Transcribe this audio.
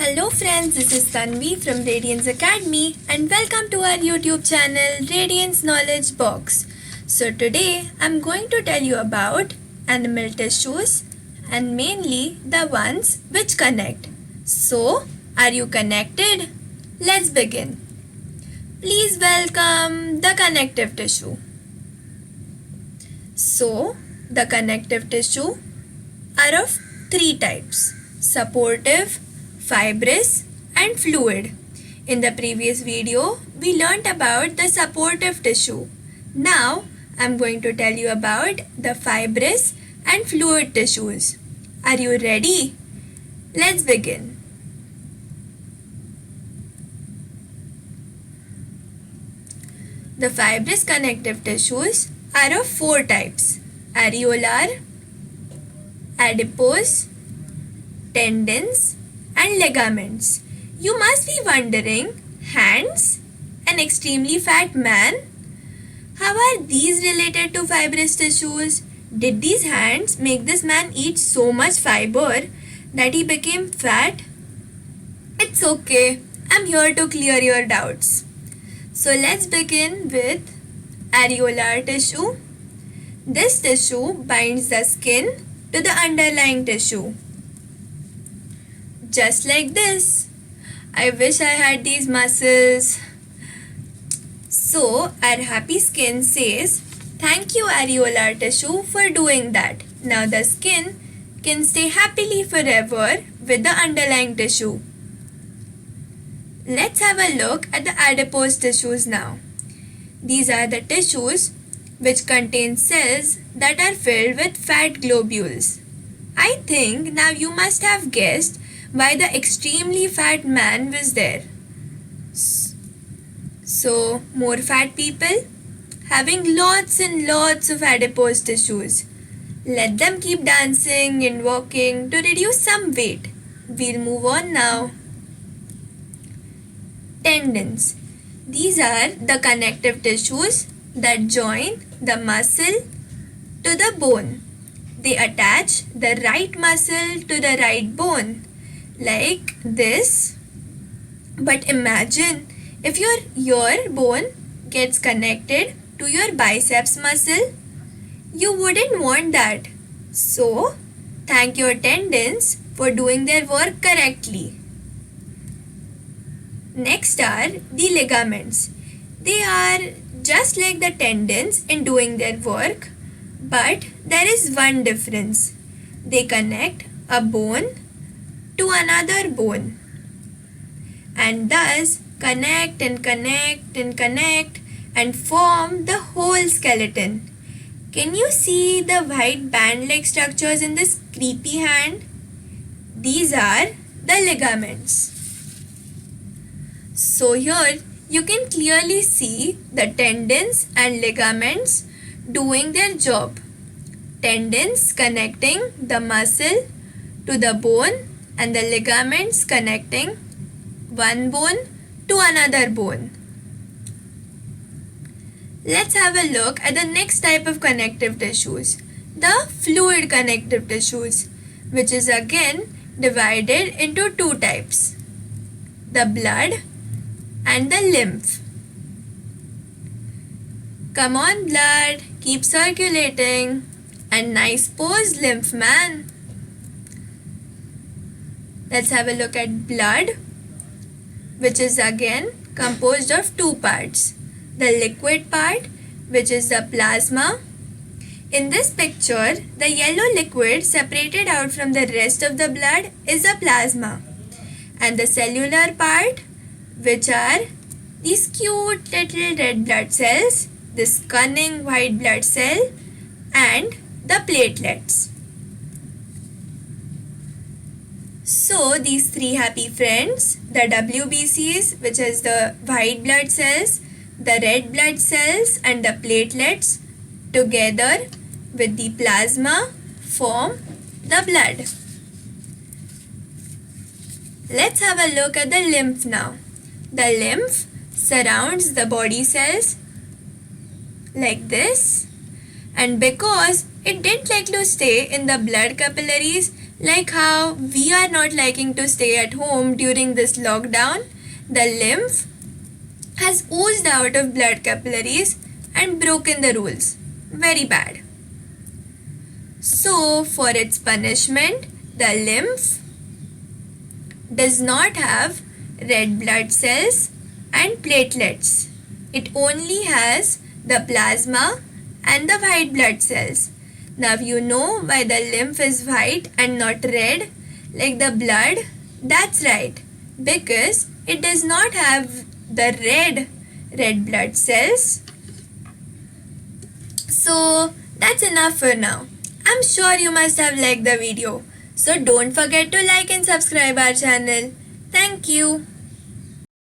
Hello friends, this is Tanvi from Radiance Academy and welcome to our YouTube channel Radiance Knowledge Box. So today I'm going to tell you about animal tissues and mainly the ones which connect. So, are you connected? Let's begin. Please welcome the connective tissue. So, the connective tissue are of three types: supportive, fibrous and fluid. In the previous video, we learnt about the supportive tissue. Now, I'm going to tell you about the fibrous and fluid tissues. Are you ready? Let's begin. The fibrous connective tissues are of four types: areolar, adipose, tendons, and ligaments. You must be wondering, hands? An extremely fat man? How are these related to fibrous tissues? Did these hands make this man eat so much fiber that he became fat? It's okay. I'm here to clear your doubts. So let's begin with areolar tissue. This tissue binds the skin to the underlying tissue. Just like this. I wish I had these muscles. So our happy skin says, "Thank you areolar tissue for doing that." Now the skin can stay happily forever with the underlying tissue. Let's have a look at the adipose tissues now. These are the tissues which contain cells that are filled with fat globules. I think now you must have guessed why the extremely fat man was there. So, more fat people having lots and lots of adipose tissues. Let them keep dancing and walking to reduce some weight. We'll move on now. Tendons. These are the connective tissues that join the muscle to the bone. They attach the right muscle to the right bone, like this. But imagine if your bone gets connected to your biceps muscle, you wouldn't want that. So, thank your tendons for doing their work correctly. Next are the ligaments. They are just like the tendons in doing their work, but there is one difference. They connect a bone to another bone and thus connect and connect and connect and form the whole skeleton. Can you see the white band-like structures in this creepy hand? These are the ligaments. So here you can clearly see the tendons and ligaments doing their job. Tendons connecting the muscle to the bone and the ligaments connecting one bone to another bone. Let's have a look at the next type of connective tissues, the fluid connective tissues, which is again divided into two types: the blood and the lymph. Come on blood, keep circulating. And nice pose, lymph man. Let's have a look at blood, which is again composed of two parts. The liquid part, which is the plasma. In this picture, the yellow liquid separated out from the rest of the blood is the plasma. And the cellular part, which are these cute little red blood cells, this cunning white blood cell, and the platelets. So these three happy friends, the WBCs, which is the white blood cells, the red blood cells and the platelets, together with the plasma form the blood. Let's have a look at the lymph now. The lymph surrounds the body cells like this, and because it didn't like to stay in the blood capillaries Like how we are not liking to stay at home during this lockdown, the lymph has oozed out of blood capillaries and broken the rules. Very bad. So, for its punishment, the lymph does not have red blood cells and platelets. It only has the plasma and the white blood cells. Now you know why the lymph is white and not red like the blood? That's right, because it does not have the red blood cells. So that's enough for now. I'm sure you must have liked the video. So don't forget to like and subscribe our channel. Thank you.